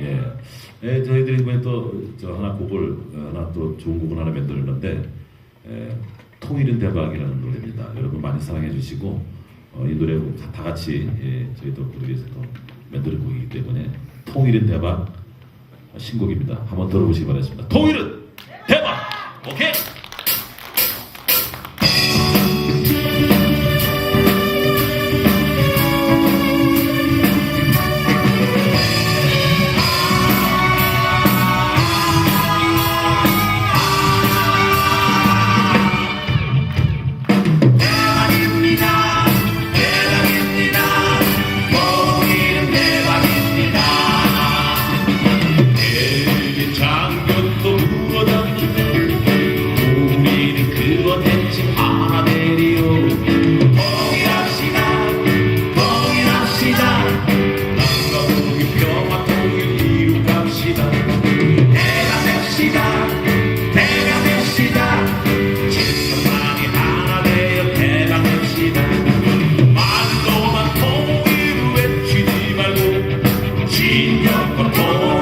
예. 예, 저희들이 이번에 또저 하나 곡을 하나 또 좋은 곡을 하나 만들었는데 통일은 대박이라는 노래입니다. 여러분 많이 사랑해 주시고 이 노래 다 같이 저희도 그러기 위해서 또 만드는 곡이기 때문에 통일은 대박 신곡입니다. 한번 들어보시기 바라겠습니다. 통일은 대박! 오케이! 진정과